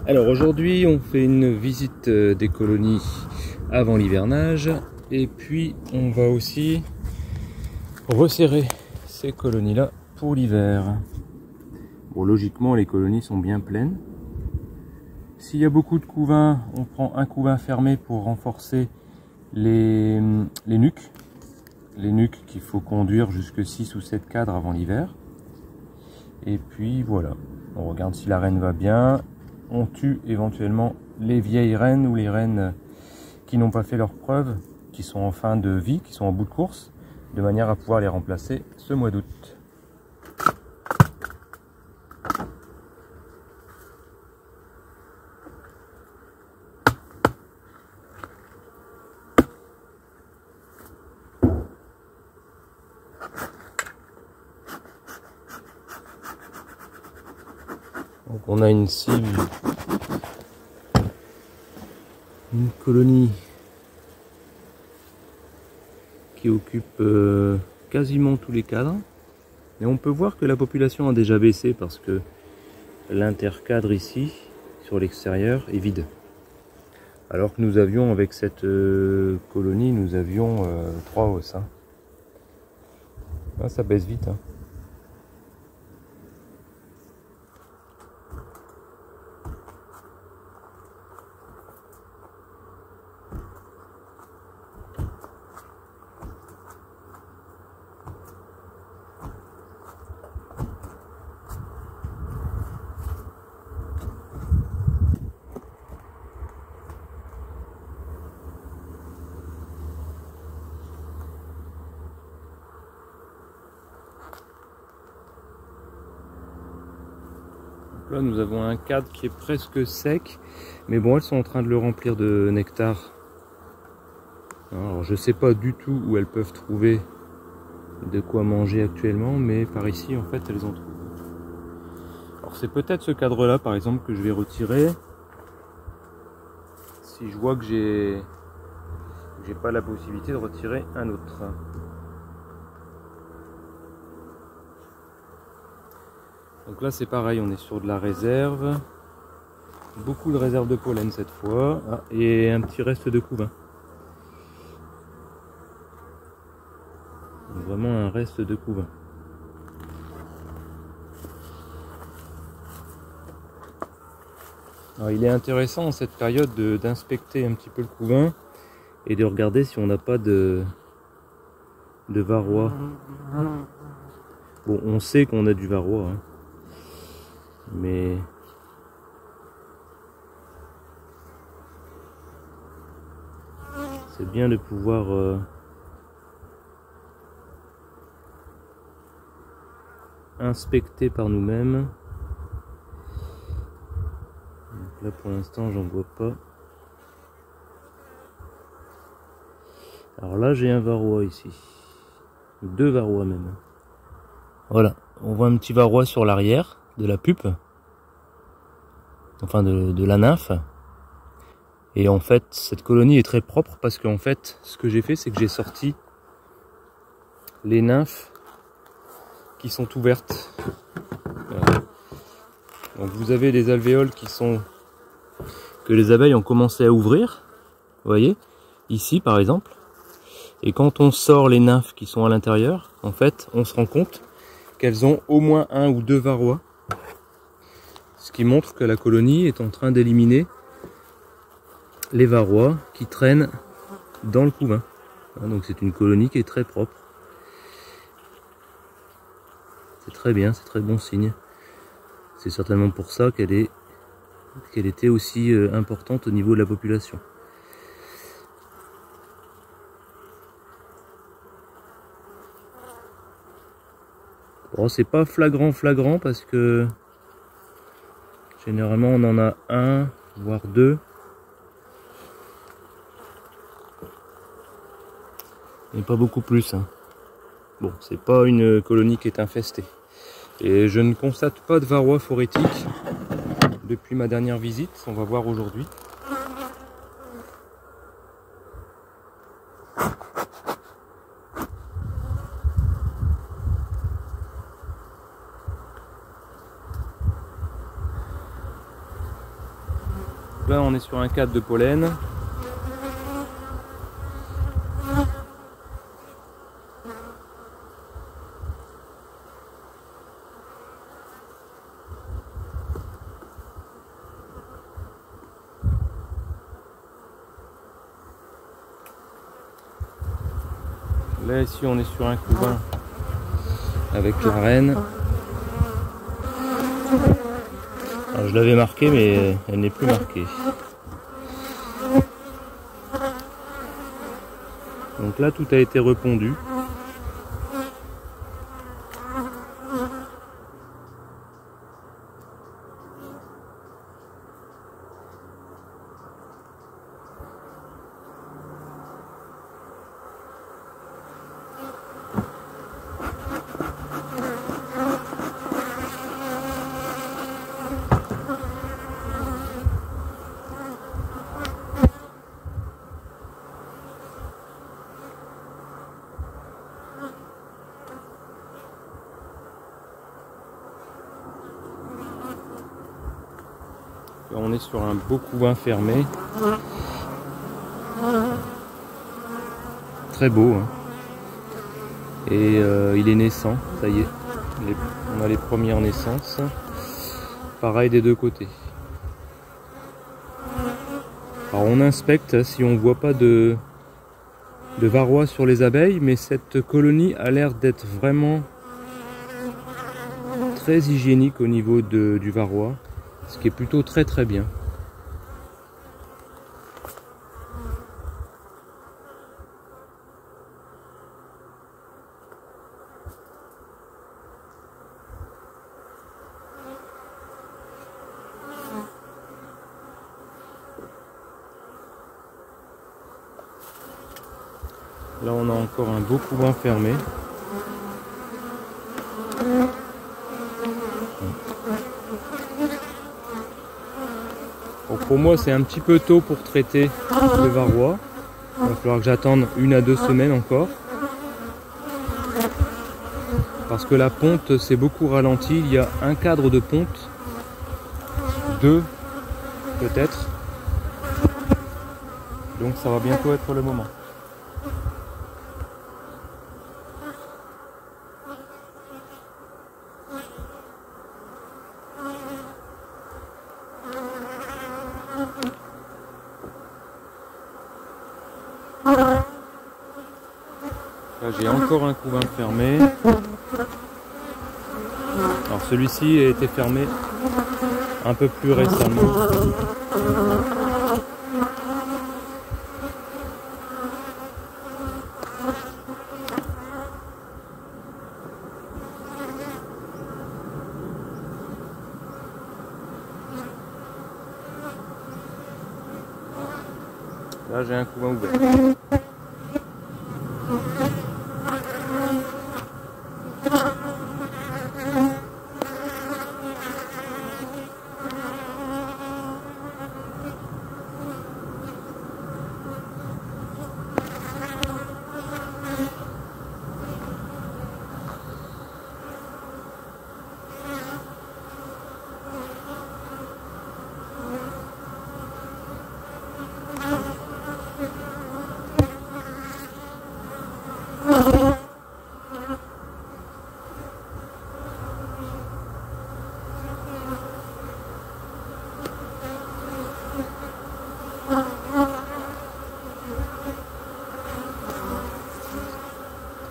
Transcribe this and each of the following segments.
Alors aujourd'hui on fait une visite des colonies avant l'hivernage et puis on va aussi resserrer ces colonies là pour l'hiver. Bon, logiquement les colonies sont bien pleines. S'il y a beaucoup de couvains, on prend un couvain fermé pour renforcer les nuques. Les nuques qu'il faut conduire jusque 6 ou 7 cadres avant l'hiver. Et puis voilà, on regarde si la reine va bien. On tue éventuellement les vieilles reines ou les reines qui n'ont pas fait leurs preuves, qui sont en fin de vie, qui sont en bout de course, de manière à pouvoir les remplacer ce mois d'août. Donc on a une cible, une colonie qui occupe quasiment tous les cadres. Et on peut voir que la population a déjà baissé parce que l'intercadre ici, sur l'extérieur, est vide. Alors que nous avions, avec cette colonie, nous avions 3 hausses. Hein. Là, ça baisse vite. Hein. Là nous avons un cadre qui est presque sec, mais bon, elles sont en train de le remplir de nectar. Alors je sais pas du tout où elles peuvent trouver de quoi manger actuellement, mais par ici en fait elles en trouvent. Alors c'est peut-être ce cadre là par exemple que je vais retirer si je vois que j'ai pas la possibilité de retirer un autre. Donc là c'est pareil, on est sur de la réserve, beaucoup de réserve de pollen cette fois, et un petit reste de couvain. Vraiment un reste de couvain. Alors il est intéressant en cette période d'inspecter un petit peu le couvain et de regarder si on n'a pas de varroa. Bon, on sait qu'on a du varroa, hein. Mais c'est bien de pouvoir inspecter par nous-mêmes. Là pour l'instant j'en vois pas. Alors là j'ai un varroa ici, 2 varroas même. Voilà, on voit un petit varroa sur l'arrière de la pupe, enfin de la nymphe. Et en fait cette colonie est très propre parce qu'en fait ce que j'ai fait c'est que j'ai sorti les nymphes qui sont ouvertes. Voilà. Donc vous avez les alvéoles que les abeilles ont commencé à ouvrir, vous voyez, ici par exemple. Et quand on sort les nymphes qui sont à l'intérieur, en fait on se rend compte qu'elles ont au moins 1 ou 2 varroas. Ce qui montre que la colonie est en train d'éliminer les varroas qui traînent dans le couvain. Donc c'est une colonie qui est très propre. C'est très bien, c'est très bon signe. C'est certainement pour ça qu'elle était aussi importante au niveau de la population. Bon, c'est pas flagrant parce que généralement on en a 1 voire 2. Et pas beaucoup plus. Hein. Bon, c'est pas une colonie qui est infestée. Et je ne constate pas de varroa phorétique depuis ma dernière visite. On va voir aujourd'hui. Là on est sur un cadre de pollen. Là ici on est sur un couvain avec la reine. Alors, je l'avais marqué mais elle n'est plus marquée. Donc là tout a été repondu. Là, on est sur un beau couvain fermé. Très beau. Hein. Et il est naissant, ça y est. On a les premières naissances. Pareil des deux côtés. Alors on inspecte si on voit pas de varroa sur les abeilles, mais cette colonie a l'air d'être vraiment très hygiénique au niveau du varroa. Ce qui est plutôt très bien. Là on a encore un beau couvain fermé. Bon, pour moi c'est un petit peu tôt pour traiter le varroa. Il va falloir que j'attende 1 à 2 semaines encore. Parce que la ponte s'est beaucoup ralentie. Il y a un cadre de ponte. 2 peut-être. Donc ça va bientôt être le moment. Là j'ai encore un couvain fermé. Alors celui-ci a été fermé un peu plus récemment. Là j'ai un couvain ouvert.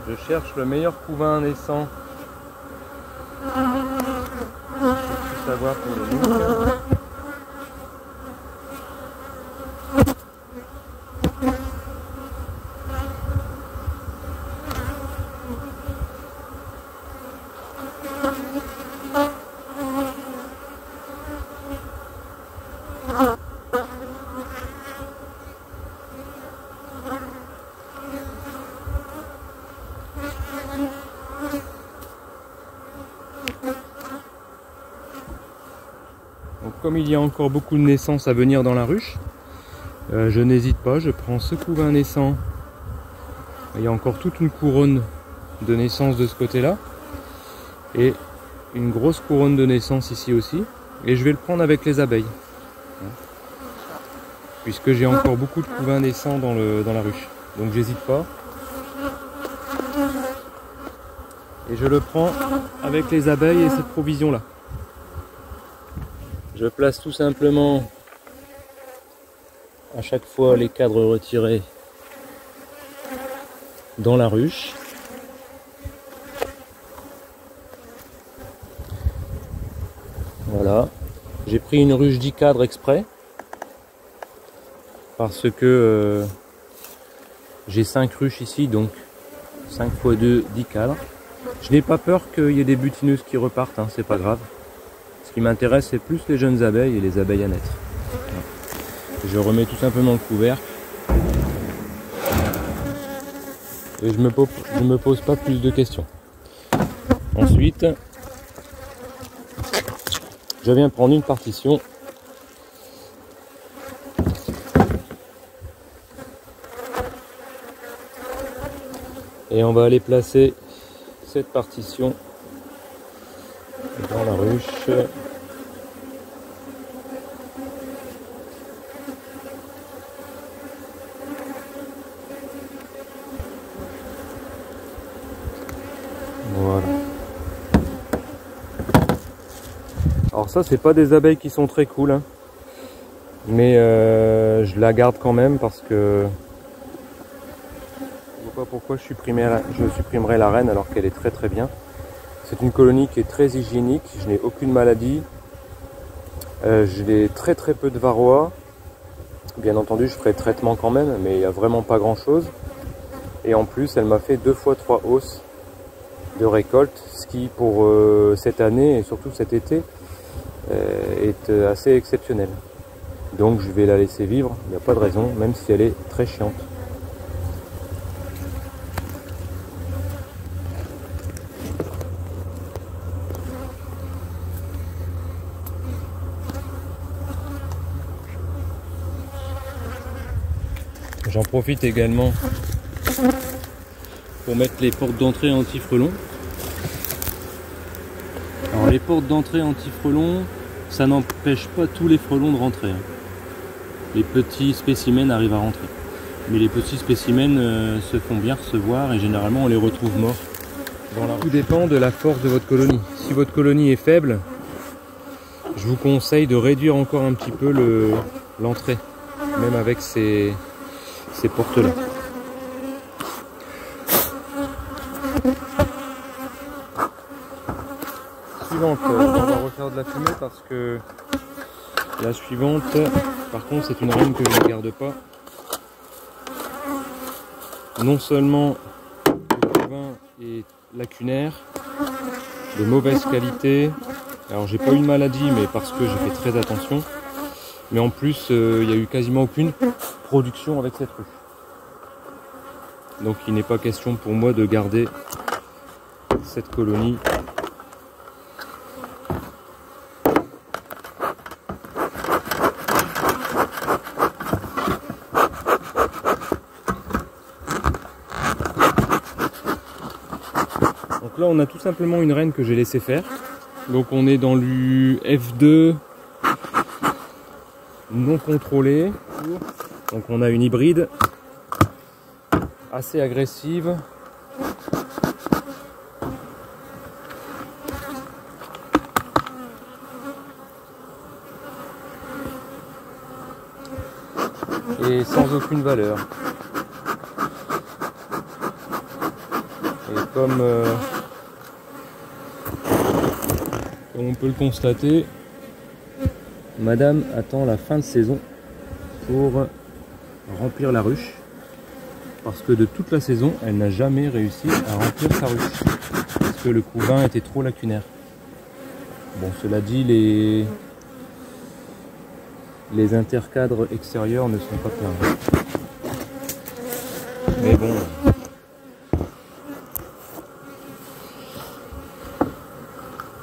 Je cherche le meilleur couvain naissant. Pour savoir pour le mouches. Donc, comme il y a encore beaucoup de naissances à venir dans la ruche, je n'hésite pas, je prends ce couvain naissant. Il y a encore toute une couronne de naissance de ce côté-là. Et une grosse couronne de naissance ici aussi. Et je vais le prendre avec les abeilles. puisque j'ai encore beaucoup de couvains naissants dans la ruche. Donc j'hésite pas. Et je le prends avec les abeilles et cette provision là. Je place tout simplement à chaque fois les cadres retirés dans la ruche. Voilà. J'ai pris une ruche 10 cadres exprès parce que j'ai 5 ruches ici, donc 5 x 2, 10 cadres. Je n'ai pas peur qu'il y ait des butineuses qui repartent, hein, c'est pas grave. Ce qui m'intéresse, c'est plus les jeunes abeilles et les abeilles à naître. Voilà. Je remets tout simplement le couvercle. Et je me pose pas plus de questions. Ensuite, je viens prendre une partition. Et on va aller placer cette partition dans la ruche. Voilà. Alors ça, c'est pas des abeilles qui sont très cool, hein. Mais je la garde quand même parce que je vois pas pourquoi je supprimerais la reine alors qu'elle est très très bien. C'est une colonie qui est très hygiénique, je n'ai aucune maladie, j'ai très très peu de varroa. Bien entendu, je ferai traitement quand même, mais il n'y a vraiment pas grand chose. Et en plus, elle m'a fait 2 fois 3 hausses de récolte, ce qui pour cette année et surtout cet été est assez exceptionnel. Donc je vais la laisser vivre, il n'y a pas de raison, même si elle est très chiante. J'en profite également pour mettre les portes d'entrée anti-frelons. Alors les portes d'entrée anti-frelons, ça n'empêche pas tous les frelons de rentrer, hein. Les petits spécimens arrivent à rentrer. Mais les petits spécimens se font bien recevoir et généralement on les retrouve morts dans la ruche. Tout dépend de la force de votre colonie. Si votre colonie est faible, je vous conseille de réduire encore un petit peu l'entrée, même avec ces portes-là. Suivante, on va refaire de la fumée parce que la suivante, par contre, c'est une reine que je ne garde pas. Non seulement le couvain est lacunaire, de mauvaise qualité. Alors j'ai pas eu de maladie, mais parce que j'ai fait très attention. Mais en plus, il n'y a eu quasiment aucune production avec cette ruche. Donc il n'est pas question pour moi de garder cette colonie. Donc là on a tout simplement une reine que j'ai laissé faire. Donc on est dans du F2 non contrôlé. Donc on a une hybride assez agressive. Et sans aucune valeur. Et comme on peut le constater, madame attend la fin de saison pour remplir la ruche. Parce que de toute la saison, elle n'a jamais réussi à remplir sa ruche. Parce que le couvain était trop lacunaire. Bon, cela dit, les intercadres extérieurs ne sont pas perdus. Mais bon.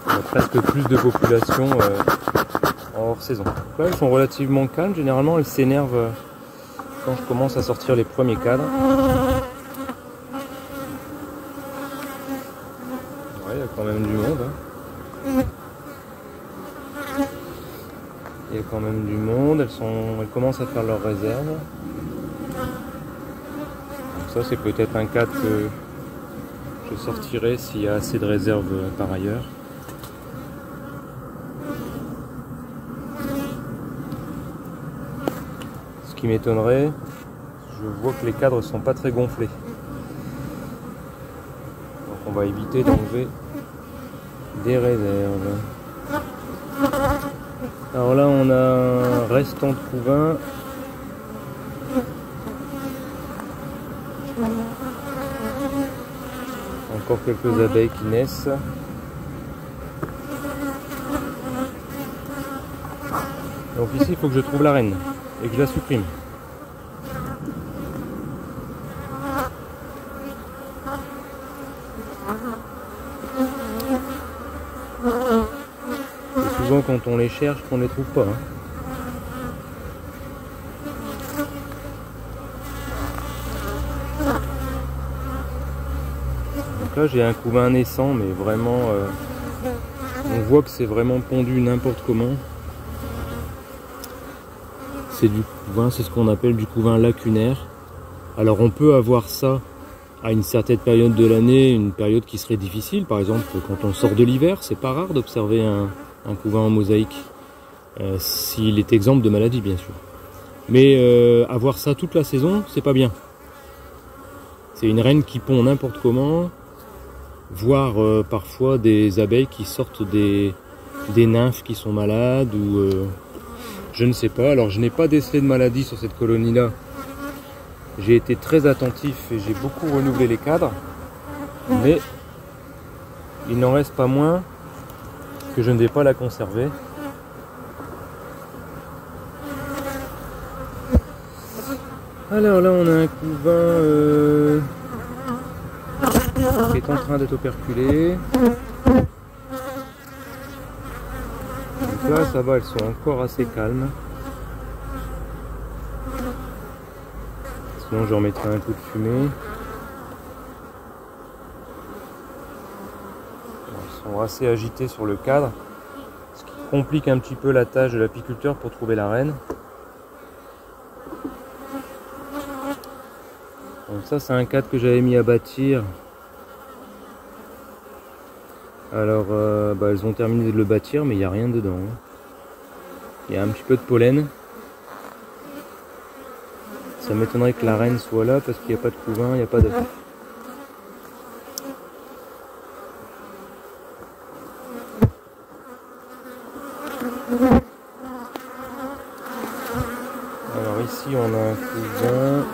Il y a presque plus de population en hors saison. Donc là, elles sont relativement calmes. Généralement, elles s'énervent quand je commence à sortir les premiers cadres. Ouais, il y a quand même du monde, hein. Et y a quand même du monde, elles commencent à faire leurs réserves. Donc ça c'est peut-être un cadre que je sortirai s'il y a assez de réserves par ailleurs. Ce qui m'étonnerait, je vois que les cadres sont pas très gonflés. Donc on va éviter d'enlever des réserves. Alors là on a un restant de couvain. Encore quelques abeilles qui naissent. Donc ici il faut que je trouve la reine et que je la supprime. Et souvent quand on les cherche qu'on ne les trouve pas. Donc là j'ai un couvain naissant mais vraiment on voit que c'est vraiment pondu n'importe comment. C'est du couvain, c'est ce qu'on appelle du couvain lacunaire. Alors on peut avoir ça à une certaine période de l'année, une période qui serait difficile. Par exemple quand on sort de l'hiver, c'est pas rare d'observer un couvain en mosaïque. S'il est exempt de maladie bien sûr. Mais avoir ça toute la saison, c'est pas bien. C'est une reine qui pond n'importe comment, voire parfois des abeilles qui sortent des nymphes qui sont malades ou je ne sais pas. Alors je n'ai pas décelé de maladie sur cette colonie là. J'ai été très attentif et j'ai beaucoup renouvelé les cadres, mais il n'en reste pas moins que je ne vais pas la conserver. Alors là on a un couvain qui est en train d'être operculé. Donc là ça va, elles sont encore assez calmes. Sinon je remettrai un coup de fumée. Elles sont assez agitées sur le cadre, ce qui complique un petit peu la tâche de l'apiculteur pour trouver la reine. Donc ça c'est un cadre que j'avais mis à bâtir. Alors elles ont terminé de le bâtir mais il n'y a rien dedans. Il y a un petit peu de pollen. Ça m'étonnerait que la reine soit là parce qu'il n'y a pas de couvain, il n'y a pas d'œuf. Alors ici on a un couvain.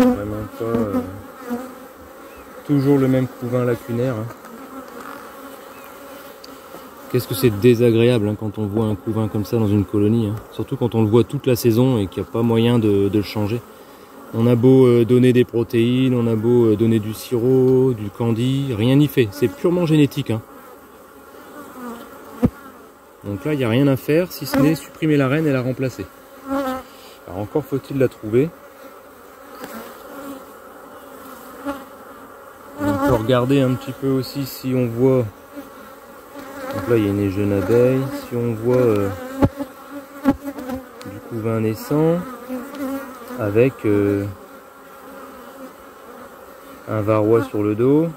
Vraiment pas toujours le même couvain lacunaire. Qu'est-ce que c'est désagréable quand on voit un couvain comme ça dans une colonie, surtout quand on le voit toute la saison et qu'il n'y a pas moyen de le changer. On a beau donner des protéines, on a beau donner du sirop, du candy, rien n'y fait, c'est purement génétique. Donc là il n'y a rien à faire si ce n'est supprimer la reine et la remplacer. Alors encore faut-il la trouver. On peut regarder un petit peu aussi si on voit. Donc là il y a une jeune abeille. Si on voit du couvain naissant avec un varroa sur le dos.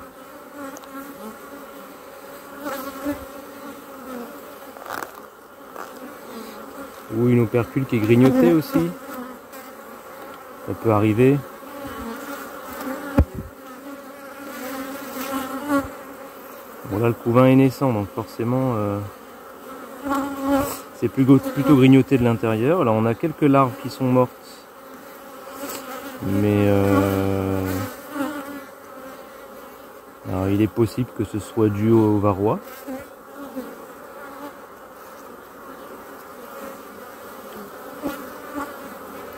Ou une opercule qui est grignotée aussi. Ça peut arriver. Bon là le couvain est naissant donc forcément c'est plutôt grignoté de l'intérieur. Là on a quelques larves qui sont mortes. Mais alors, il est possible que ce soit dû au varroa.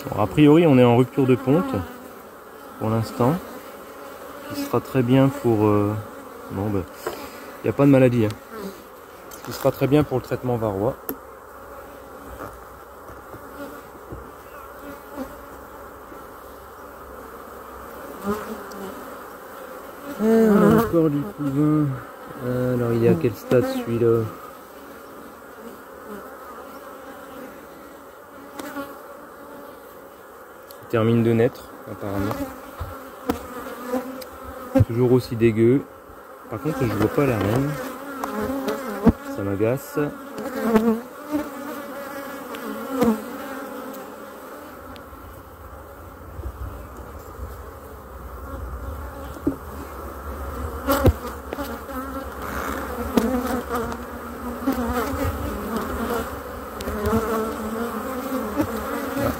Bon, a priori on est en rupture de ponte pour l'instant. Qui sera très bien pour... non, il n'y a pas de maladie. Qui sera très bien pour le traitement varroa. On a encore du couvain. Alors il est à quel stade celui-là? Il termine de naître apparemment. Toujours aussi dégueu. Par contre je vois pas la reine. Ça m'agace.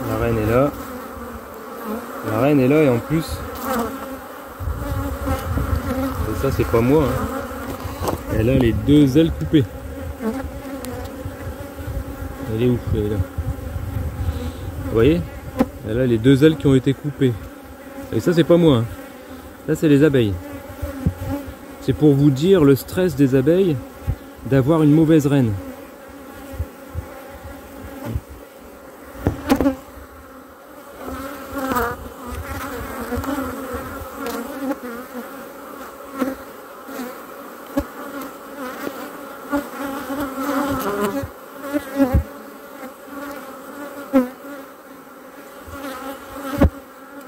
La reine est là. La reine est là et en plus, et ça c'est pas moi, hein. Elle a les deux ailes coupées. Elle est où? Elle est là. Vous voyez? Elle a les deux ailes qui ont été coupées. Et ça c'est pas moi, hein. Là c'est les abeilles. C'est pour vous dire le stress des abeilles d'avoir une mauvaise reine.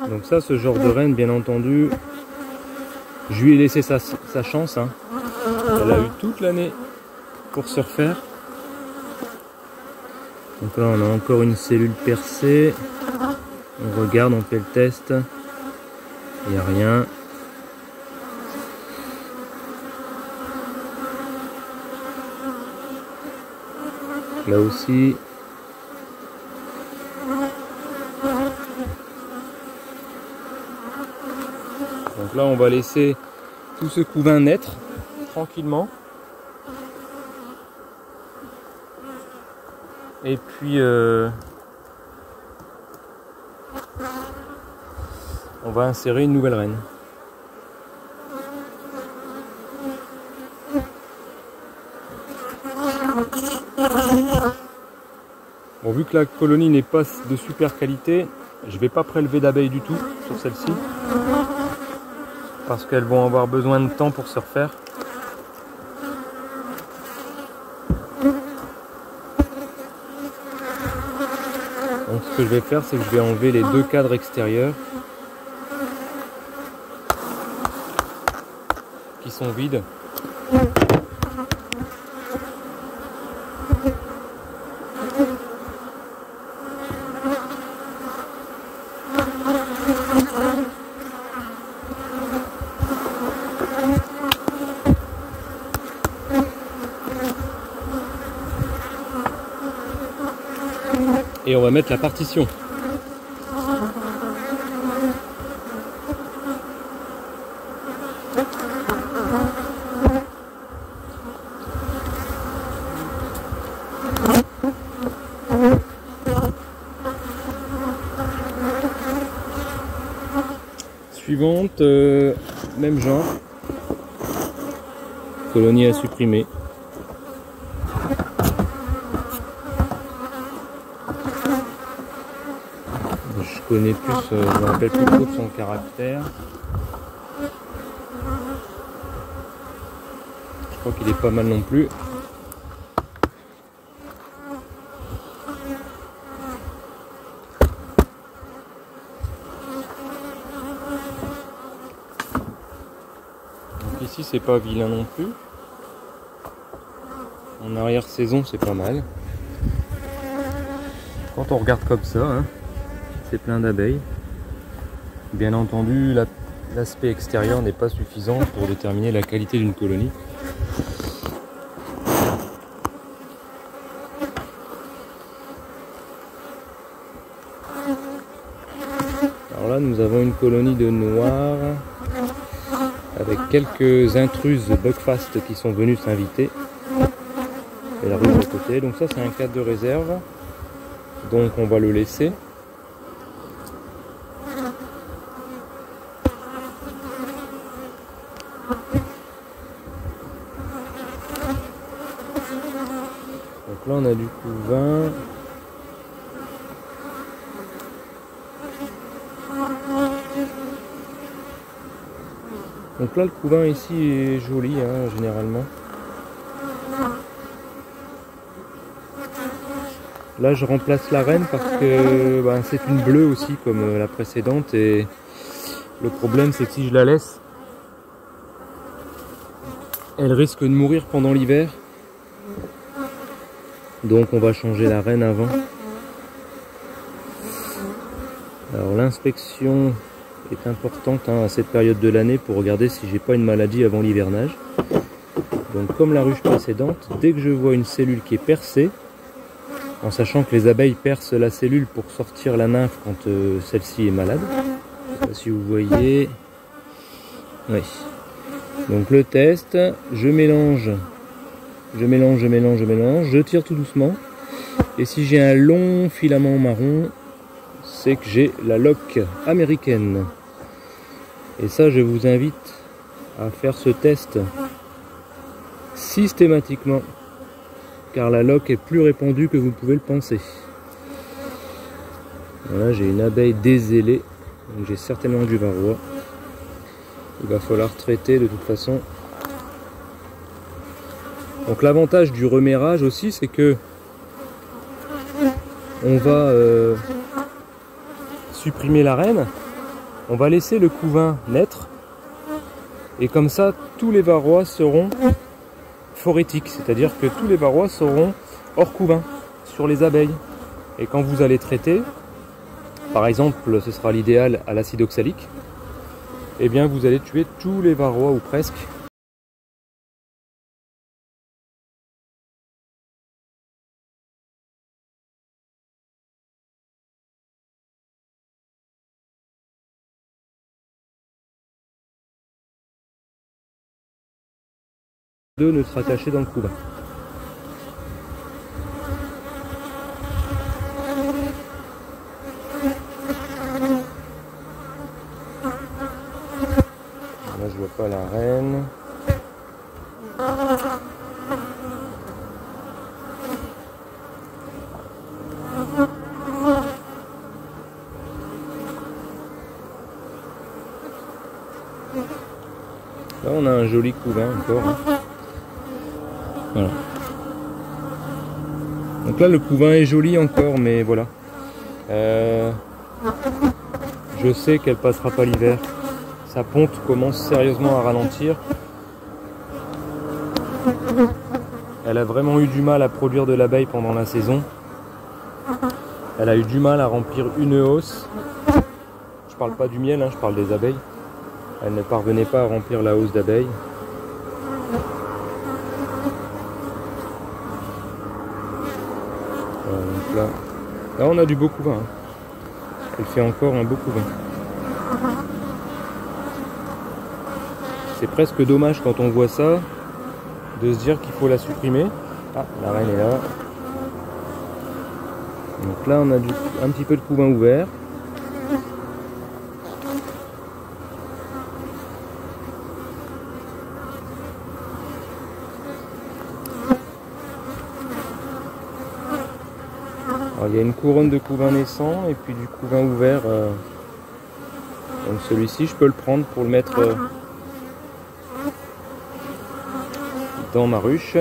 Donc ça, ce genre de reine, bien entendu, je lui ai laissé sa chance, hein. Elle a eu toute l'année pour se refaire. Donc là, on a encore une cellule percée. On regarde, on fait le test. Il n'y a rien. Là aussi. Donc là, on va laisser tout ce couvain naître tranquillement. Et puis, on va insérer une nouvelle reine. Bon, vu que la colonie n'est pas de super qualité, je ne vais pas prélever d'abeilles du tout sur celle-ci. Parce qu'elles vont avoir besoin de temps pour se refaire. Donc ce que je vais faire, c'est que je vais enlever les deux cadres extérieurs qui sont vides. Et on va mettre la partition. Suivante, même genre. Colonie à supprimer. Je connais plus, je me rappelle plus trop de son caractère. Je crois qu'il est pas mal non plus. Donc ici c'est pas vilain non plus. En arrière-saison c'est pas mal. Quand on regarde comme ça, hein, c'est plein d'abeilles. Bien entendu, l'aspect extérieur n'est pas suffisant pour déterminer la qualité d'une colonie. Alors là, nous avons une colonie de noirs avec quelques intruses bugfast qui sont venues s'inviter. Et la rue de côté. Donc ça, c'est un cadre de réserve. Donc on va le laisser. Donc là on a du couvain. Donc là le couvain ici est joli hein, généralement. Là je remplace la reine parce que ben, c'est une bleue aussi comme la précédente et le problème c'est que si je la laisse, elle risque de mourir pendant l'hiver. Donc on va changer la reine avant. Alors l'inspection est importante hein, à cette période de l'année pour regarder si j'ai pas une maladie avant l'hivernage. Donc comme la ruche précédente, dès que je vois une cellule qui est percée, en sachant que les abeilles percent la cellule pour sortir la nymphe quand celle-ci est malade. Je sais pas si vous voyez. Oui. Donc le test, je mélange, je tire tout doucement. Et si j'ai un long filament marron, c'est que j'ai la loque américaine. Et ça, je vous invite à faire ce test systématiquement, car la loque est plus répandue que vous pouvez le penser. Voilà, j'ai une abeille dézélée, donc j'ai certainement du varroa. Il va falloir traiter de toute façon. Donc l'avantage du reméage aussi, c'est que on va supprimer la reine, on va laisser le couvain naître, et comme ça tous les varrois seront phorétiques, c'est-à-dire que tous les varrois seront hors couvain sur les abeilles. Et quand vous allez traiter, par exemple ce sera l'idéal à l'acide oxalique, et bien vous allez tuer tous les varrois ou presque. De ne se rattacher dans le couvain. Là je vois pas la reine. Là on a un joli couvain encore. Voilà. Donc là le couvain est joli encore, mais voilà. Je sais qu'elle passera pas l'hiver. Sa ponte commence sérieusement à ralentir. Elle a vraiment eu du mal à produire de l'abeille pendant la saison. Elle a eu du mal à remplir une hausse. Je parle pas du miel, hein, je parle des abeilles. Elle ne parvenait pas à remplir la hausse d'abeilles. Voilà, donc là on a du beau couvain. Hein. Elle fait encore un beau couvain. C'est presque dommage quand on voit ça de se dire qu'il faut la supprimer. Ah, la reine est là. Donc là on a un petit peu de couvain ouvert. Alors, il y a une couronne de couvain naissant et puis du couvain ouvert. Donc celui-ci je peux le prendre pour le mettre dans ma ruche.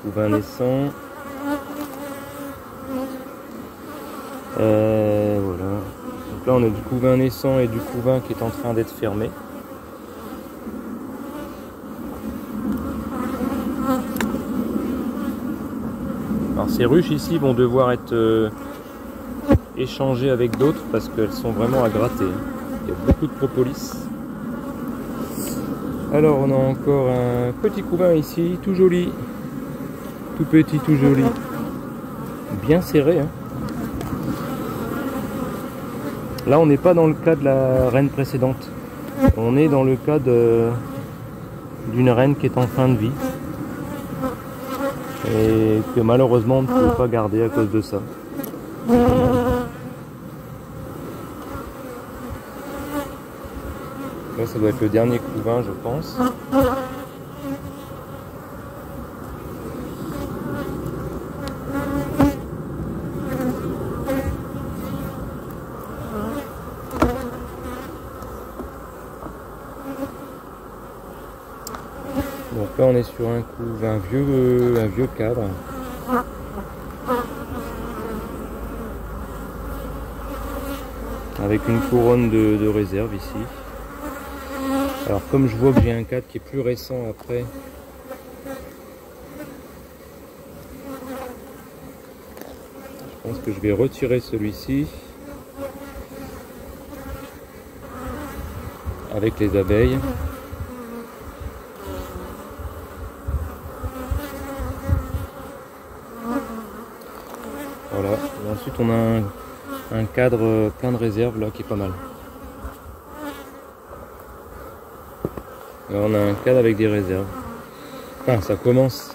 Couvain naissant. Voilà. Donc là on a du couvain naissant et du couvain qui est en train d'être fermé. Alors ces ruches ici vont devoir être échangées avec d'autres parce qu'elles sont vraiment à gratter. Il y a beaucoup de propolis. Alors on a encore un petit couvain ici, tout joli. Tout petit, tout joli. Bien serré. Hein. Là on n'est pas dans le cas de la reine précédente. On est dans le cas d'une reine qui est en fin de vie. Et que malheureusement on ne peut pas garder à cause de ça. Là ça doit être le dernier couvain je pense. là on est sur un vieux cadre. Avec une couronne de réserve ici. Alors comme je vois que j'ai un cadre qui est plus récent après, je pense que je vais retirer celui-ci avec les abeilles. Voilà, et ensuite on a un cadre plein de réserve là qui est pas mal. Là, on a un cadre avec des réserves. Enfin, ça commence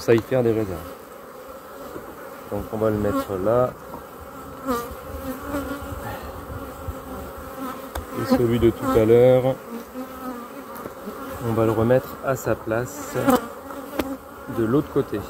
à y faire des réserves. Donc on va le mettre là. Et celui de tout à l'heure, on va le remettre à sa place de l'autre côté.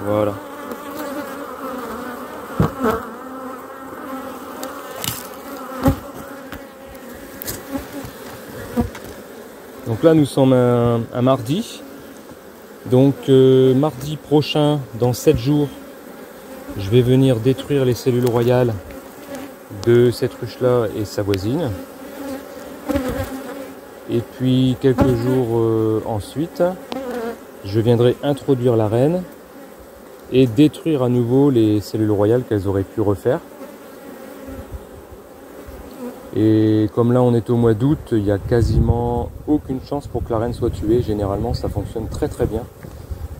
Voilà. Donc là nous sommes un mardi. Donc mardi prochain, dans 7 jours, je vais venir détruire les cellules royales de cette ruche là et sa voisine. Et puis quelques jours ensuite, je viendrai introduire la reine et détruire à nouveau les cellules royales qu'elles auraient pu refaire. Et comme là on est au mois d'août, il n'y a quasiment aucune chance pour que la reine soit tuée. Généralement ça fonctionne très très bien.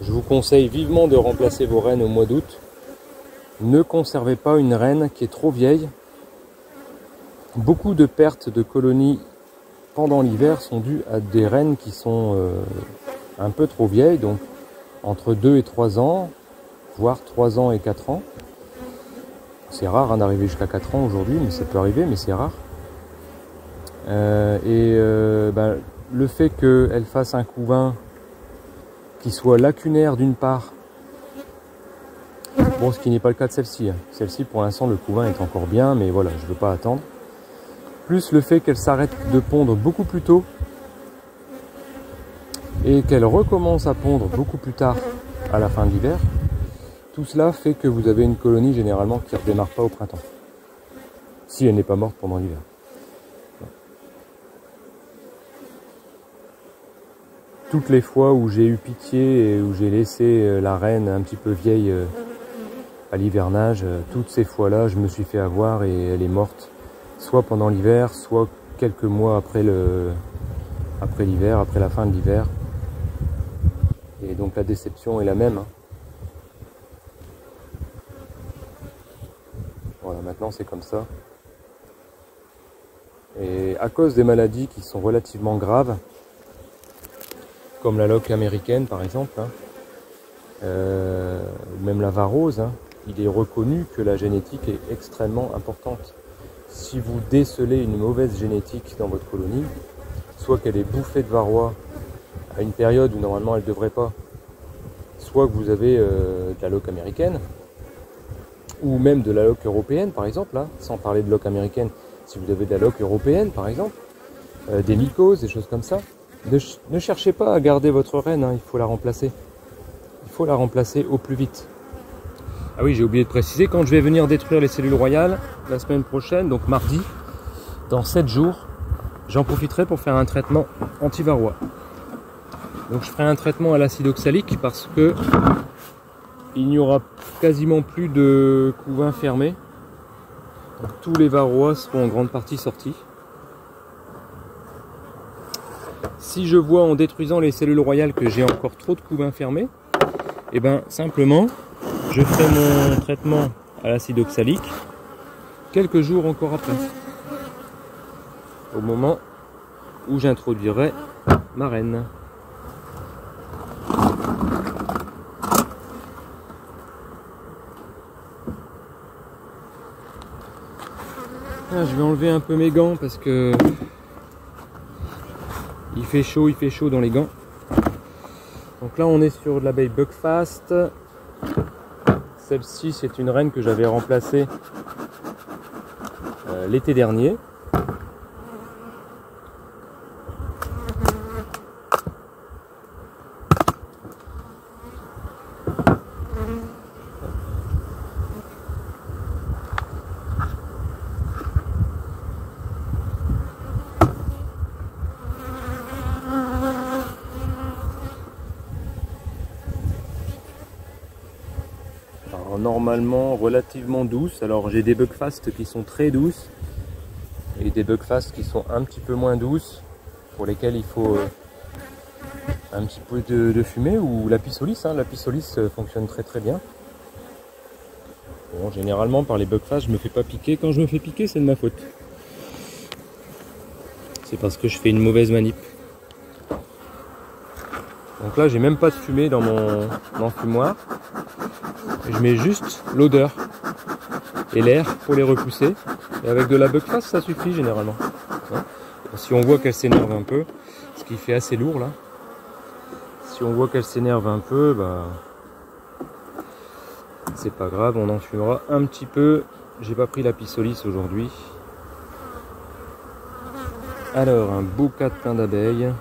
Je vous conseille vivement de remplacer vos reines au mois d'août. Ne conservez pas une reine qui est trop vieille. Beaucoup de pertes de colonies pendant l'hiver sont dues à des reines qui sont un peu trop vieilles, donc entre 2 et 3 ans, voire 3 ans et 4 ans. C'est rare d'arriver jusqu'à 4 ans aujourd'hui, mais ça peut arriver, mais c'est rare. Le fait qu'elle fasse un couvain qui soit lacunaire d'une part, bon, ce qui n'est pas le cas de celle-ci. Celle-ci, pour l'instant, le couvain est encore bien, mais voilà, je ne veux pas attendre. Plus le fait qu'elle s'arrête de pondre beaucoup plus tôt et qu'elle recommence à pondre beaucoup plus tard à la fin de l'hiver. Tout cela fait que vous avez une colonie généralement qui ne redémarre pas au printemps, si elle n'est pas morte pendant l'hiver. Toutes les fois où j'ai eu pitié et où j'ai laissé la reine un petit peu vieille à l'hivernage, toutes ces fois-là, je me suis fait avoir et elle est morte, soit pendant l'hiver, soit quelques mois après l'hiver, après la fin de l'hiver. Et donc la déception est la même. Voilà, maintenant c'est comme ça. Et à cause des maladies qui sont relativement graves, comme la loque américaine par exemple, même la varose, il est reconnu que la génétique est extrêmement importante. Si vous décelez une mauvaise génétique dans votre colonie, soit qu'elle est bouffée de varroa à une période où normalement elle ne devrait pas, soit que vous avez de la loque américaine, ou même de la loque européenne par exemple, sans parler de loque américaine, si vous avez de la loque européenne par exemple, des mycoses, des choses comme ça, ne cherchez pas à garder votre reine, il faut la remplacer. Il faut la remplacer au plus vite. Ah oui, j'ai oublié de préciser, quand je vais venir détruire les cellules royales la semaine prochaine, donc mardi, dans 7 jours, j'en profiterai pour faire un traitement anti-varroa. Donc je ferai un traitement à l'acide oxalique parce que il n'y aura quasiment plus de couvains fermés. Donc, tous les varroas seront en grande partie sortis. Si je vois en détruisant les cellules royales que j'ai encore trop de couvains fermés, et bien simplement je ferai mon traitement à l'acide oxalique quelques jours encore après. au moment où j'introduirai ma reine. Ah, je vais enlever un peu mes gants parce que il fait chaud dans les gants. Donc là on est sur de l'abeille Buckfast. Celle-ci c'est une reine que j'avais remplacée l'été dernier. Alors, normalement relativement douce. Alors j'ai des Buckfast qui sont très douces et des Buckfast qui sont un petit peu moins douces, pour lesquelles il faut un petit peu de fumée ou la pissolis. La pissolis fonctionne très bien. Bon, généralement par les Buckfast je me fais pas piquer. Quand je me fais piquer c'est de ma faute. C'est parce que je fais une mauvaise manip. Donc là j'ai même pas de fumée dans mon fumoir. Je mets juste l'odeur et l'air pour les repousser. Et avec de la Buckfast ça suffit généralement. Si on voit qu'elle s'énerve un peu, ce qui fait assez lourd là. Si on voit qu'elle s'énerve un peu, bah c'est pas grave, on en fumera un petit peu. J'ai pas pris la pissolis aujourd'hui. Alors un beau cadre plein d'abeilles.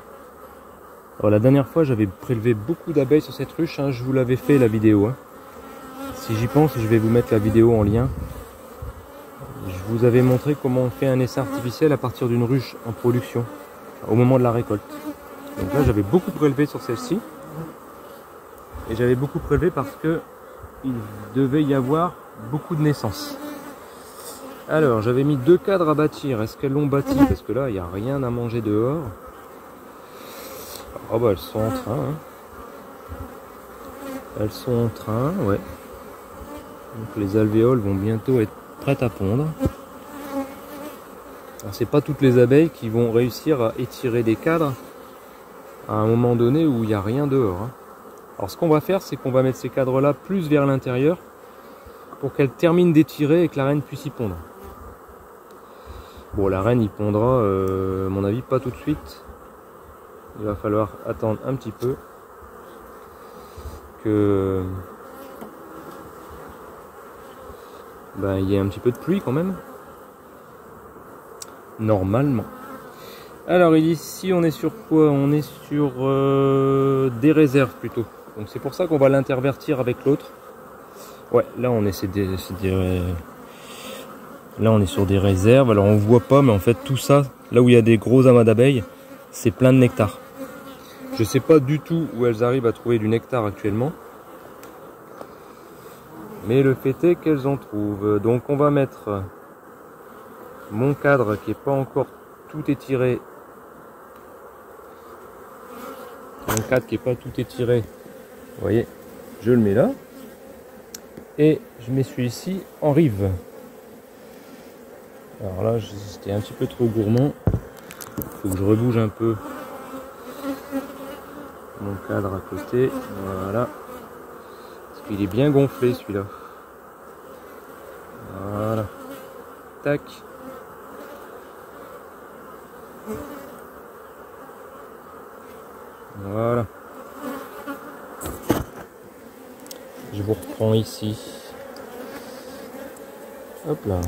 Alors la dernière fois j'avais prélevé beaucoup d'abeilles sur cette ruche, je vous l'avais fait la vidéo. Si j'y pense, je vais vous mettre la vidéo en lien. Je vous avais montré comment on fait un essai artificiel à partir d'une ruche en production, au moment de la récolte. Donc là j'avais beaucoup prélevé sur celle-ci. Et j'avais beaucoup prélevé parce que il devait y avoir beaucoup de naissances. Alors j'avais mis 2 cadres à bâtir. Est-ce qu'elles l'ont bâti? Parce que là il n'y a rien à manger dehors. Oh bah elles sont en train. Elles sont en train, ouais. Donc les alvéoles vont bientôt être prêtes à pondre. Alors c'est pas toutes les abeilles qui vont réussir à étirer des cadres à un moment donné où il n'y a rien dehors. Alors ce qu'on va faire, c'est qu'on va mettre ces cadres là plus vers l'intérieur pour qu'elle termine d'étirer et que la reine puisse y pondre. Bon, la reine y pondra, à mon avis, pas tout de suite. Il va falloir attendre un petit peu que il y ait un petit peu de pluie quand même. Normalement. Alors ici on est sur quoi? On est sur des réserves plutôt. Donc c'est pour ça qu'on va l'intervertir avec l'autre. Ouais, là on est, là on est sur des réserves. Alors on voit pas, mais en fait tout ça, là où il y a des gros amas d'abeilles, c'est plein de nectar. Je sais pas du tout où elles arrivent à trouver du nectar actuellement. Mais le fait est qu'elles en trouvent. Donc on va mettre mon cadre qui n'est pas encore tout étiré. Mon cadre qui n'est pas tout étiré. Vous voyez, je le mets là. Et je mets celui-ci en rive. Alors là, j'étais un petit peu trop gourmand. Il faut que je rebouge un peu mon cadre à côté. Voilà. Parce qu'il est bien gonflé celui-là. Voilà. Tac. Voilà. Je vous reprends ici. Hop là.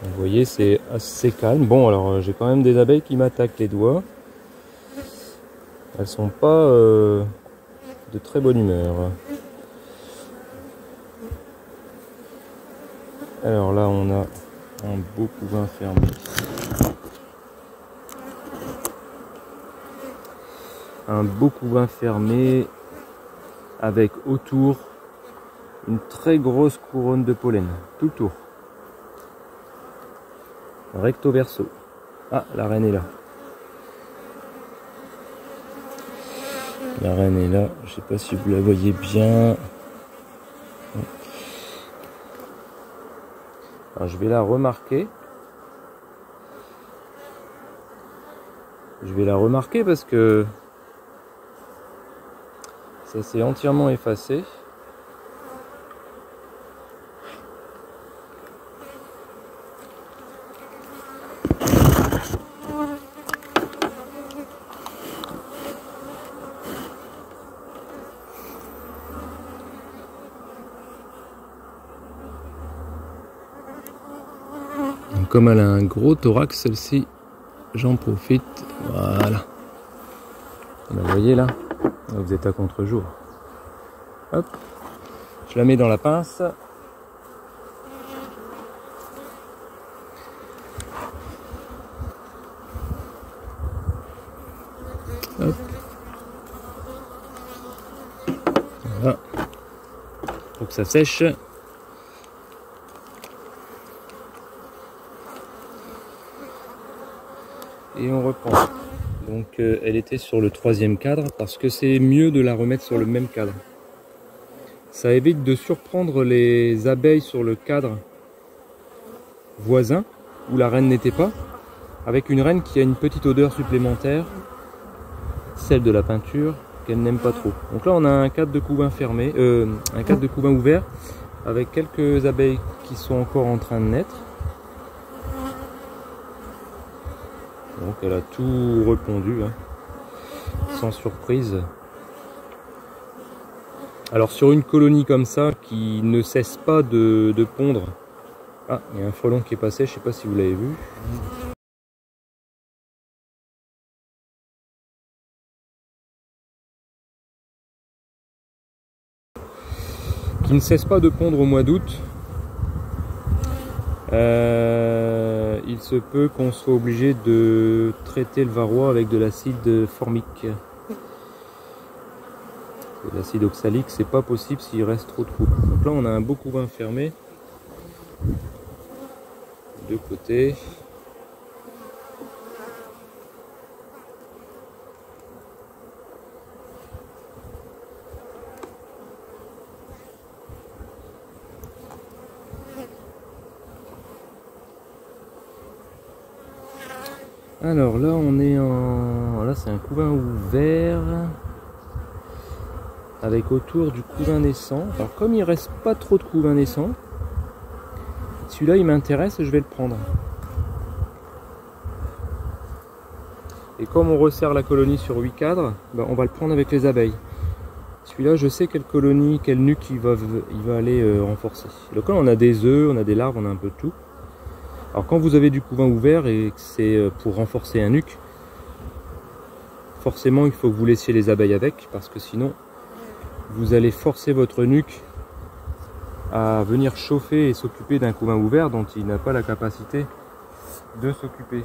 Vous voyez, c'est assez calme. Bon, alors j'ai quand même des abeilles qui m'attaquent les doigts. Elles sont pas de très bonne humeur. Alors là, on a un beau couvain fermé. Un beau couvain fermé avec autour une très grosse couronne de pollen, tout le tour. Recto verso. Ah, la reine est là. La reine est là, je sais pas si vous la voyez bien. Alors, je vais la remarquer. Je vais la remarquer parce que ça s'est entièrement effacé. Donc, comme elle a un gros thorax, celle-ci, j'en profite. Voilà. Vous voyez là, vous êtes à contre-jour. Hop, je la mets dans la pince. Hop. Voilà. Pour que ça sèche. Et on reprend. Donc elle était sur le 3e cadre parce que c'est mieux de la remettre sur le même cadre. Ça évite de surprendre les abeilles sur le cadre voisin où la reine n'était pas, avec une reine qui a une petite odeur supplémentaire, celle de la peinture, qu'elle n'aime pas trop. Donc là on a un cadre de couvain fermé, un cadre de couvain ouvert avec quelques abeilles qui sont encore en train de naître. Donc elle a tout répondu, hein, sans surprise. Alors sur une colonie comme ça qui ne cesse pas de pondre. Ah, il y a un frelon qui est passé, je sais pas si vous l'avez vu. Qui ne cesse pas de pondre au mois d'août. Il se peut qu'on soit obligé de traiter le varroa avec de l'acide formique. L'acide oxalique, c'est pas possible s'il reste trop de coups. Donc là, on a un beau couvain fermé. De côté. Alors là on est en... Là c'est un couvain ouvert avec autour du couvain naissant. Alors comme il reste pas trop de couvain naissant, celui-là il m'intéresse et je vais le prendre. Et comme on resserre la colonie sur 8 cadres, ben on va le prendre avec les abeilles. Celui-là je sais quelle colonie, quel nuque il va aller renforcer. Donc là on a des œufs, on a des larves, on a un peu de tout. Alors quand vous avez du couvain ouvert et que c'est pour renforcer un nuque, forcément il faut que vous laissiez les abeilles avec, parce que sinon vous allez forcer votre nuque à venir chauffer et s'occuper d'un couvain ouvert dont il n'a pas la capacité de s'occuper.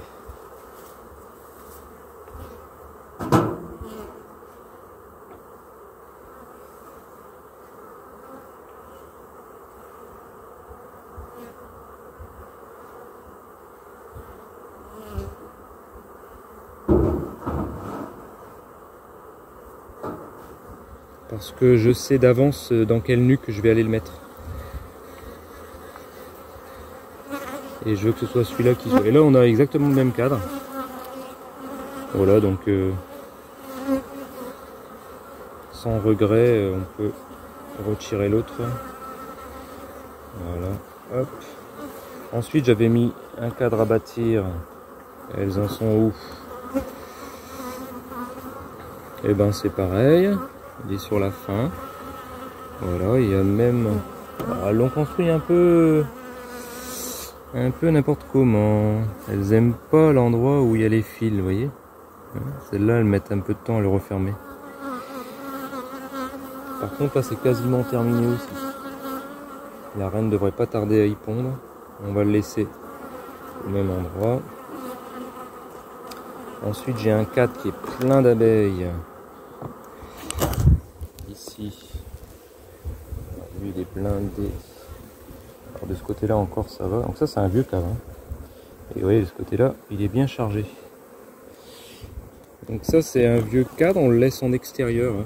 Parce que je sais d'avance dans quelle nuque je vais aller le mettre. Et je veux que ce soit celui-là qui soit. Et là on a exactement le même cadre. Voilà, donc sans regret on peut retirer l'autre. Voilà, hop. Ensuite j'avais mis un cadre à bâtir. Elles en sont où? Et ben c'est pareil. Il est sur la fin. Voilà, il y a même... Elles l'ont construit un peu n'importe comment. Elles aiment pas l'endroit où il y a les fils, vous voyez. Celles-là, elles mettent un peu de temps à le refermer. Par contre, là, c'est quasiment terminé aussi. La reine ne devrait pas tarder à y pondre. On va le laisser au même endroit. Ensuite, j'ai un cadre qui est plein d'abeilles. Ici, lui il est blindé. Alors de ce côté là encore ça va. Donc ça c'est un vieux cadre, hein. Et vous voyez de ce côté là il est bien chargé. Donc ça c'est un vieux cadre, on le laisse en extérieur, hein.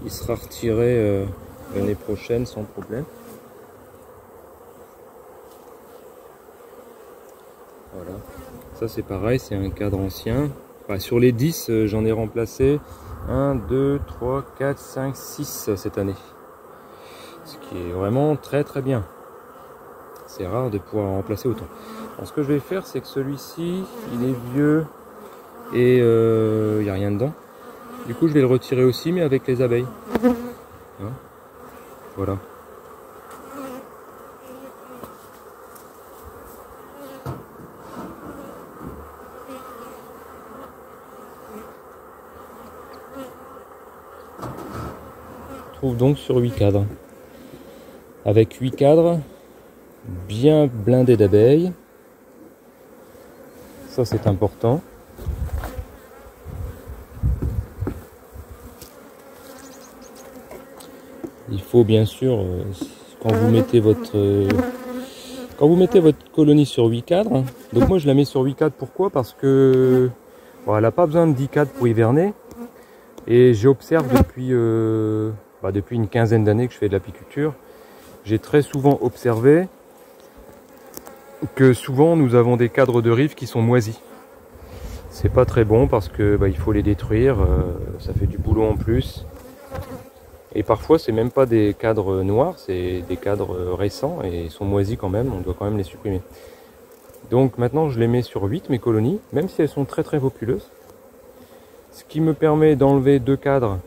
Il sera retiré l'année prochaine sans problème. Voilà, ça c'est pareil, c'est un cadre ancien. Enfin, sur les 10, j'en ai remplacé 1, 2, 3, 4, 5, 6 cette année. Ce qui est vraiment très très bien. C'est rare de pouvoir en remplacer autant. Alors, ce que je vais faire, c'est que celui-ci, il est vieux et il n'y a rien dedans. Du coup, je vais le retirer aussi, mais avec les abeilles. Hein, voilà. On trouve donc sur 8 cadres. Avec 8 cadres bien blindés d'abeilles. Ça, c'est important. Il faut bien sûr, quand vous mettez votre colonie sur 8 cadres, hein, donc moi je la mets sur 8 cadres, pourquoi? Parce que bon, elle n'a pas besoin de 10 cadres pour hiverner. Et j'observe depuis une quinzaine d'années que je fais de l'apiculture. J'ai très souvent observé que souvent nous avons des cadres de rive qui sont moisis. C'est pas très bon parce que il faut les détruire, ça fait du boulot en plus. Et parfois c'est même pas des cadres noirs, c'est des cadres récents et ils sont moisis quand même, on doit quand même les supprimer. Donc maintenant je les mets sur 8 mes colonies, même si elles sont très très populeuses. Ce qui me permet d'enlever 2 cadres,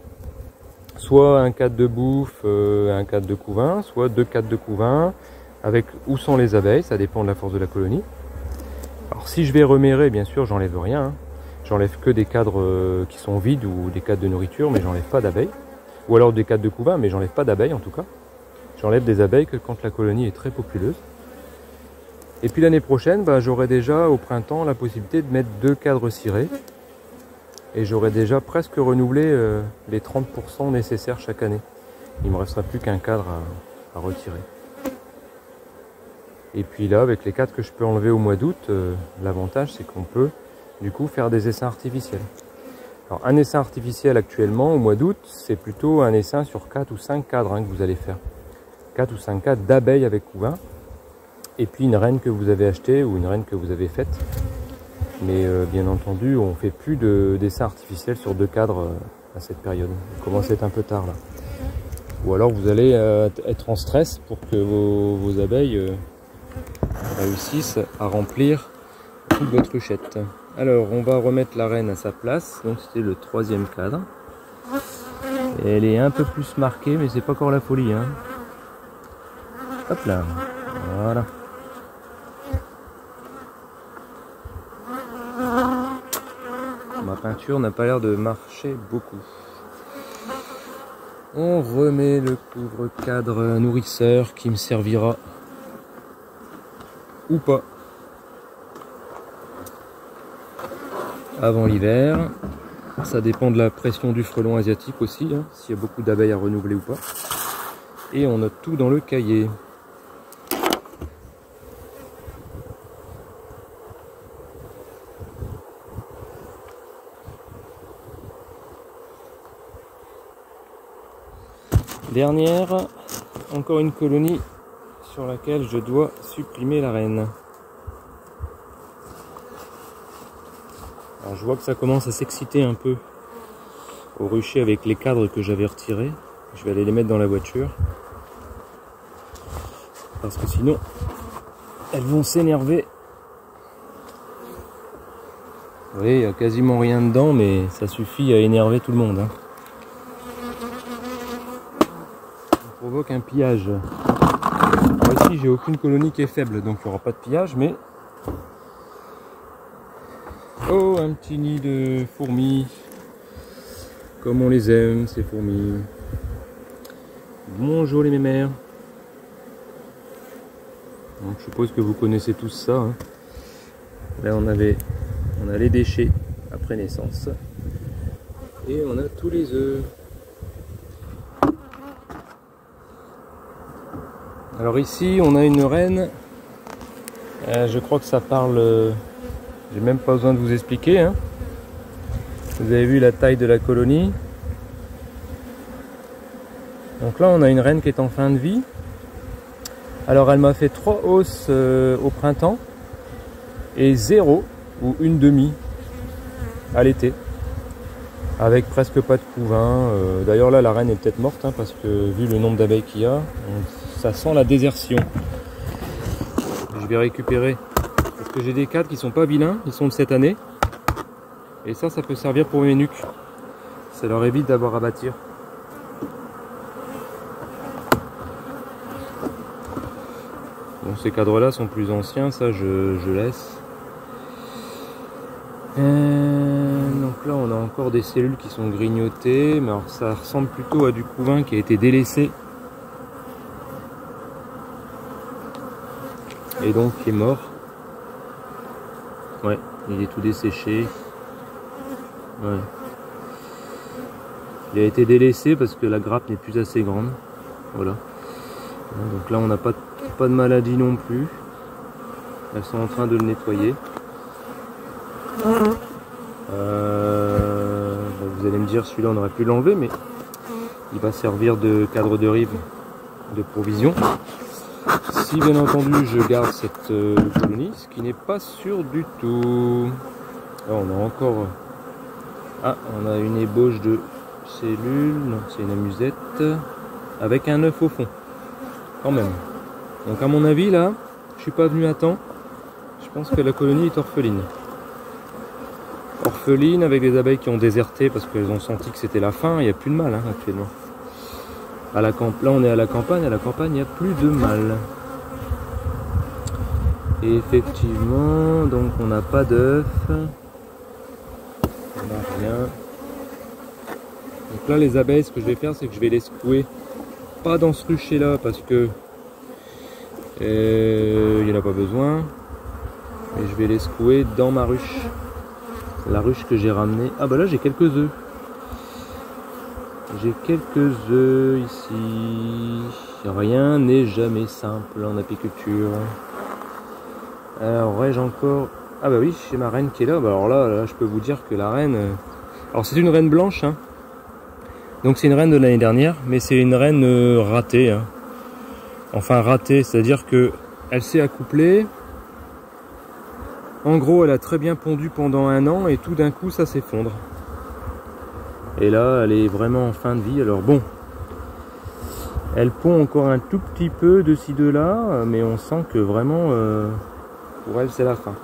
soit un cadre de bouffe, un cadre de couvain, soit 2 cadres de couvain, avec ou sans les abeilles, ça dépend de la force de la colonie. Alors si je vais remérer, bien sûr, j'enlève rien, hein. J'enlève que des cadres qui sont vides ou des cadres de nourriture, mais j'enlève pas d'abeilles. Ou alors des cadres de couvain, mais j'enlève pas d'abeilles en tout cas. J'enlève des abeilles que quand la colonie est très populeuse. Et puis l'année prochaine, j'aurai déjà au printemps la possibilité de mettre 2 cadres cirés. Et j'aurai déjà presque renouvelé les 30% nécessaires chaque année. Il ne me restera plus qu'un cadre à retirer. Et puis là, avec les cadres que je peux enlever au mois d'août, l'avantage c'est qu'on peut du coup faire des essaims artificiels. Alors un essaim artificiel actuellement au mois d'août, c'est plutôt un essaim sur 4 ou 5 cadres que vous allez faire. 4 ou 5 cadres d'abeilles avec couvain. Et puis une reine que vous avez achetée ou une reine que vous avez faite. Mais bien entendu, on ne fait plus d'essais artificiels sur 2 cadres à cette période. Il commence à être un peu tard là. Ou alors vous allez être en stress pour que vos abeilles réussissent à remplir toute votre ruchette. Alors on va remettre la reine à sa place. Donc c'était le 3e cadre. Et elle est un peu plus marquée, mais c'est pas encore la folie, hein. Hop là, voilà. Ma peinture n'a pas l'air de marcher beaucoup. On remet le couvre-cadre nourrisseur qui me servira ou pas avant l'hiver. Ça dépend de la pression du frelon asiatique aussi, hein, s'il y a beaucoup d'abeilles à renouveler ou pas. Et on note tout dans le cahier. Dernière, encore une colonie sur laquelle je dois supprimer la reine. Alors je vois que ça commence à s'exciter un peu au rucher avec les cadres que j'avais retirés. Je vais aller les mettre dans la voiture. Parce que sinon, elles vont s'énerver. Vous voyez, il n'y a quasiment rien dedans, mais ça suffit à énerver tout le monde, hein. Provoque un pillage. Alors ici j'ai aucune colonie qui est faible, donc il n'y aura pas de pillage, mais oh, un petit nid de fourmis, comme on les aime ces fourmis. Bonjour les mémères. Donc, je suppose que vous connaissez tous ça, hein. Là on a les déchets après naissance et on a tous les œufs. Alors ici on a une reine, je crois que ça parle, j'ai même pas besoin de vous expliquer, hein. Vous avez vu la taille de la colonie. Donc là on a une reine qui est en fin de vie. Alors elle m'a fait 3 hausses au printemps et 0 ou une demi à l'été. Avec presque pas de couvain. D'ailleurs là la reine est peut-être morte, hein, parce que vu le nombre d'abeilles qu'il y a, ça sent la désertion. Je vais récupérer, parce que j'ai des cadres qui sont pas vilains, ils sont de cette année. Et ça peut servir pour mes nuques. Ça leur évite d'avoir à bâtir. Bon, ces cadres là sont plus anciens, ça je laisse. Donc là on a encore des cellules qui sont grignotées, mais alors ça ressemble plutôt à du couvain qui a été délaissé et donc qui est mort. Ouais, il est tout desséché. Ouais. Il a été délaissé parce que la grappe n'est plus assez grande. Voilà. Donc là on n'a pas de maladie non plus. Elles sont en train de le nettoyer. Vous allez me dire, celui-là on aurait pu l'enlever, mais il va servir de cadre de rive de provision. Si bien entendu je garde cette colonie, ce qui n'est pas sûr du tout. Là, on a encore... Ah, on a une ébauche de cellule, non c'est une amusette, avec un œuf au fond, quand même. Donc à mon avis là, je suis pas venu à temps, je pense que la colonie est orpheline. Orpheline avec des abeilles qui ont déserté parce qu'elles ont senti que c'était la fin, il n'y a plus de mal, hein, actuellement. Là on est à la campagne il n'y a plus de mal. Et effectivement, donc on n'a pas d'œuf. On n'a rien. Donc là les abeilles, ce que je vais faire, c'est que je vais les secouer. Pas dans ce rucher là parce que il n'y en a pas besoin. Et je vais les secouer dans ma ruche. La ruche que j'ai ramenée. Ah bah là j'ai quelques œufs. J'ai quelques œufs ici. Rien n'est jamais simple en apiculture. Alors aurais-je encore... Ah bah oui, j'ai ma reine qui est là. Bah alors là je peux vous dire que la reine... Alors c'est une reine blanche, hein. Donc c'est une reine de l'année dernière, mais c'est une reine ratée, hein. Enfin ratée, c'est-à-dire que elle s'est accouplée. En gros, elle a très bien pondu pendant 1 an et tout d'un coup, ça s'effondre. Et là, elle est vraiment en fin de vie. Alors bon, elle pond encore un tout petit peu de ci, de là, mais on sent que vraiment, pour elle, c'est la fin.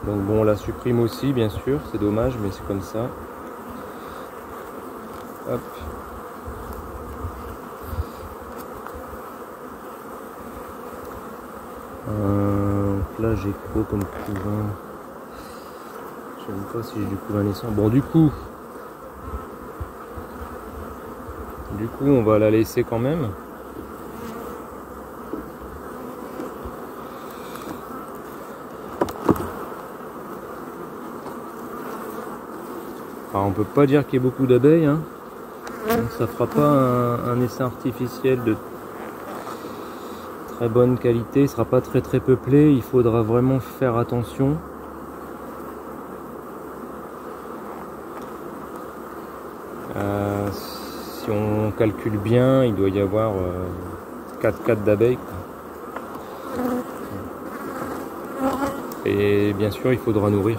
Donc bon, on la supprime aussi, bien sûr. C'est dommage, mais c'est comme ça. Hop. Là j'ai quoi comme couvain? Je ne sais même pas si j'ai du couvain naissant. Bon du coup on va la laisser quand même. Enfin, on peut pas dire qu'il y ait beaucoup d'abeilles, hein. Donc ça fera pas un essaim artificiel de très bonne qualité, il sera pas très peuplé, il faudra vraiment faire attention. Si on calcule bien, il doit y avoir 4 d'abeilles. Et bien sûr, il faudra nourrir.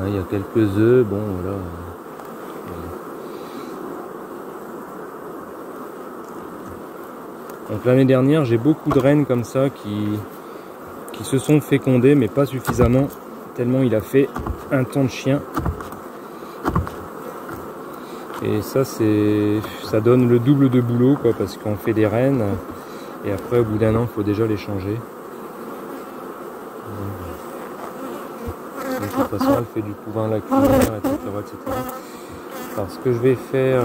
Il y a quelques œufs, bon voilà. Donc l'année dernière, j'ai beaucoup de reines comme ça qui se sont fécondées, mais pas suffisamment, tellement il a fait un temps de chien. Et ça donne le double de boulot, quoi, parce qu'on fait des reines et après au bout d'1 an, il faut déjà les changer. De toute façon, elle fait du couvain lacunaire, etc., etc. Alors, ce que je vais faire,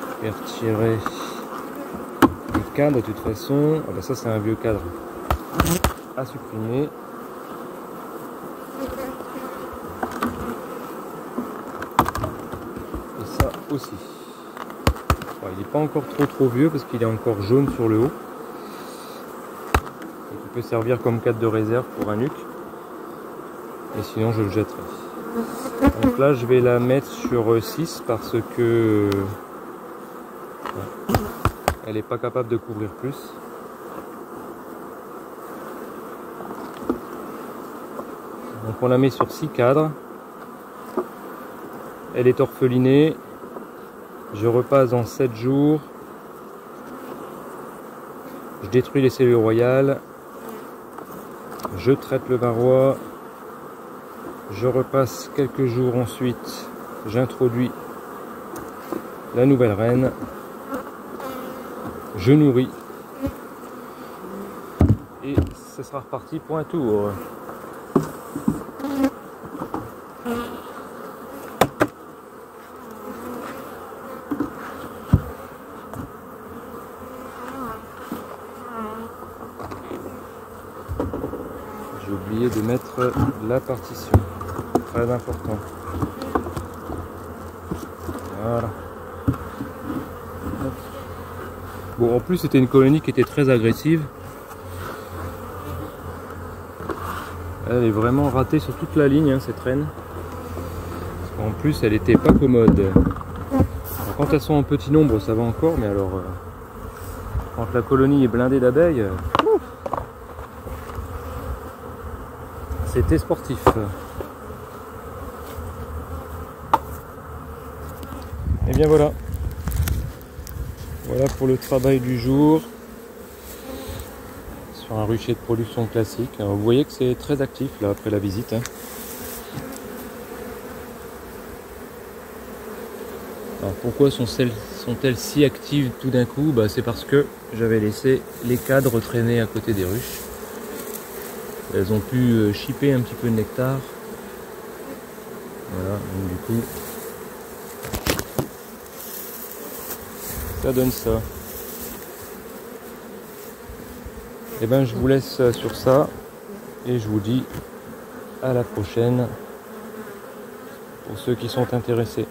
je vais retirer les cadres de toute façon. Ah ben ça, c'est un vieux cadre à supprimer. Et ça aussi. Bon, il n'est pas encore trop vieux parce qu'il est encore jaune sur le haut. peut servir comme cadre de réserve pour un nuc. Et sinon je le jetterai. Donc là je vais la mettre sur 6 parce que elle n'est pas capable de couvrir plus. Donc on la met sur 6 cadres. Elle est orphelinée. Je repasse dans 7 jours. Je détruis les cellules royales. Je traite le varroa. Je repasse quelques jours ensuite. J'introduis la nouvelle reine. Je nourris. Et ce sera reparti pour un tour. J'ai oublié de mettre la partition. Très important. Voilà. Bon, en plus c'était une colonie qui était très agressive. Elle est vraiment ratée sur toute la ligne, hein, cette reine. En plus elle était pas commode. Alors, quand elles sont en petit nombre ça va encore, mais alors quand la colonie est blindée d'abeilles, c'était sportif. Et bien voilà. Voilà pour le travail du jour. Sur un rucher de production classique. Alors, vous voyez que c'est très actif là après la visite. Hein. Alors pourquoi sont-elles si actives tout d'un coup? Bah, c'est parce que j'avais laissé les cadres traîner à côté des ruches. Elles ont pu chipper un petit peu de nectar. Voilà, donc du coup, ça donne ça. Et ben je vous laisse sur ça et je vous dis à la prochaine pour ceux qui sont intéressés.